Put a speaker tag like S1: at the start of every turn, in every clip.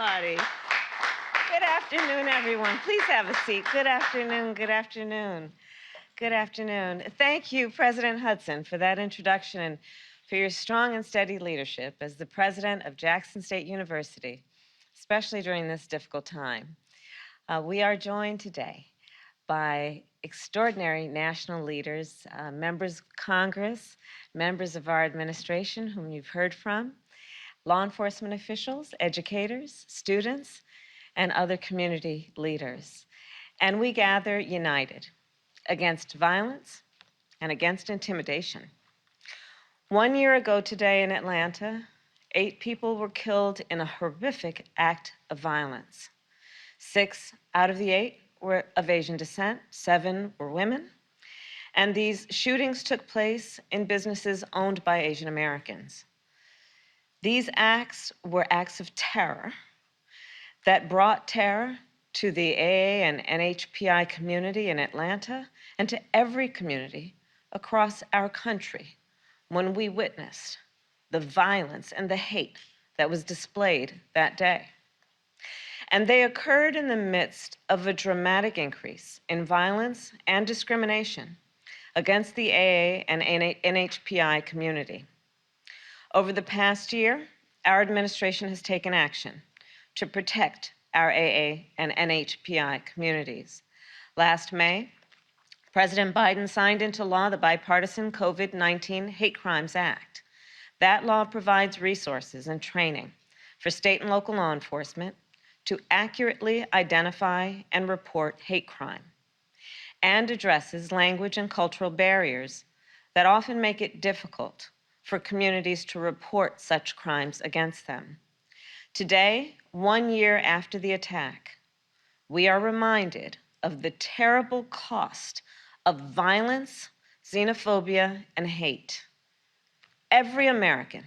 S1: everybody. Good afternoon, everyone. Please have a seat. Good afternoon, good afternoon, good afternoon. Thank you, President Hudson, for that introduction and for your strong and steady leadership as the president of Jackson State University, especially during this difficult time. We are joined today by extraordinary national leaders, members of Congress, members of our administration whom you've heard from, law enforcement officials, educators, students, and other community leaders. And we gather united against violence and against intimidation. 1 year ago today in Atlanta, 8 people were killed in a horrific act of violence. 6 out of the 8 were of Asian descent, 7 were women, and these shootings took place in businesses owned by Asian Americans. These acts were acts of terror that brought terror to the AA and NHPI community in Atlanta and to every community across our country when we witnessed the violence and the hate that was displayed that day. And they occurred in the midst of a dramatic increase in violence and discrimination against the AA and NHPI community. Over the past year, our administration has taken action to protect our AA and NHPI communities. Last May, President Biden signed into law the bipartisan COVID-19 Hate Crimes Act. That law provides resources and training for state and local law enforcement to accurately identify and report hate crime, and addresses language and cultural barriers that often make it difficult for communities to report such crimes against them. Today, 1 year after the attack, we are reminded of the terrible cost of violence, xenophobia, and hate. Every American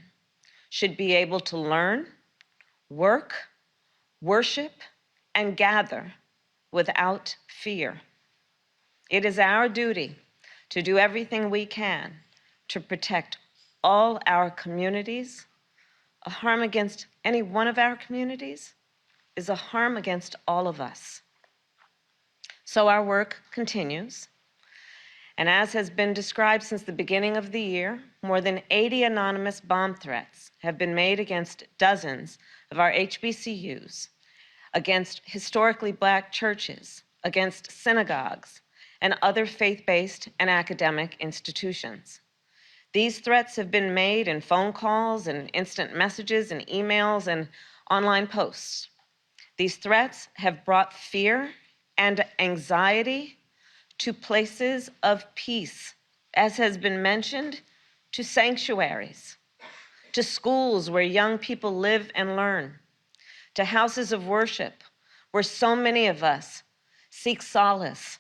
S1: should be able to learn, work, worship, and gather without fear. It is our duty to do everything we can to protect all our communities. A harm against any one of our communities is a harm against all of us. So our work continues. And as has been described since the beginning of the year, more than 80 anonymous bomb threats have been made against dozens of our HBCUs, against historically Black churches, against synagogues, and other faith-based and academic institutions. These threats have been made in phone calls and instant messages and emails and online posts. These threats have brought fear and anxiety to places of peace, as has been mentioned, to sanctuaries, to schools where young people live and learn, to houses of worship where so many of us seek solace.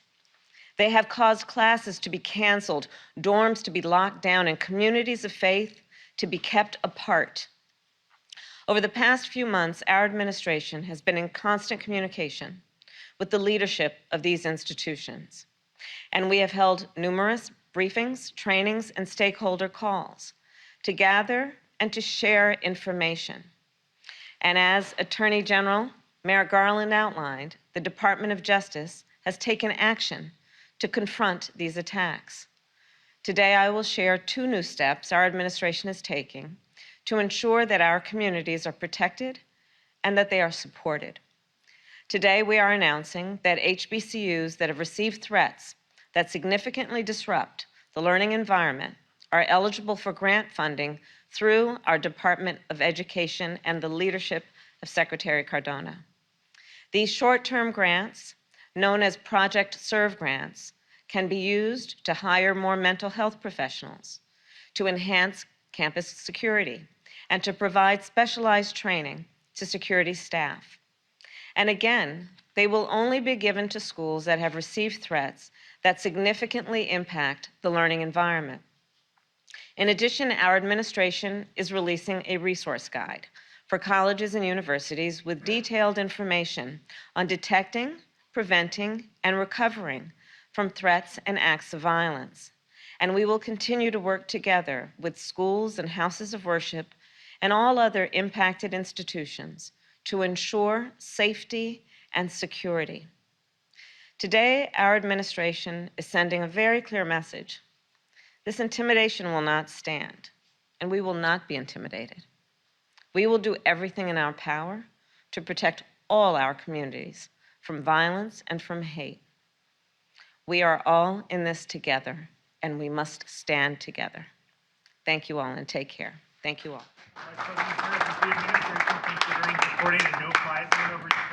S1: They have caused classes to be canceled, dorms to be locked down, and communities of faith to be kept apart. Over the past few months, our administration has been in constant communication with the leadership of these institutions. And we have held numerous briefings, trainings, and stakeholder calls to gather and to share information. And as Attorney General Merrick Garland outlined, the Department of Justice has taken action to confront these attacks. Today, I will share 2 new steps our administration is taking to ensure that our communities are protected and that they are supported. Today, we are announcing that HBCUs that have received threats that significantly disrupt the learning environment are eligible for grant funding through our Department of Education and the leadership of Secretary Cardona. These short-term grants, known as Project Serve grants, can be used to hire more mental health professionals, to enhance campus security, and to provide specialized training to security staff. And again, they will only be given to schools that have received threats that significantly impact the learning environment. In addition, our administration is releasing a resource guide for colleges and universities with detailed information on detecting, preventing, and recovering from threats and acts of violence. And we will continue to work together with schools and houses of worship and all other impacted institutions to ensure safety and security. Today, our administration is sending a very clear message. This intimidation will not stand, and we will not be intimidated. We will do everything in our power to protect all our communities from violence and from hate. We are all in this together, and we must stand together. Thank you all, and take care. Thank you all.
S2: Vice President Harris, is the administration considering supporting a no-fly zone over Ukraine?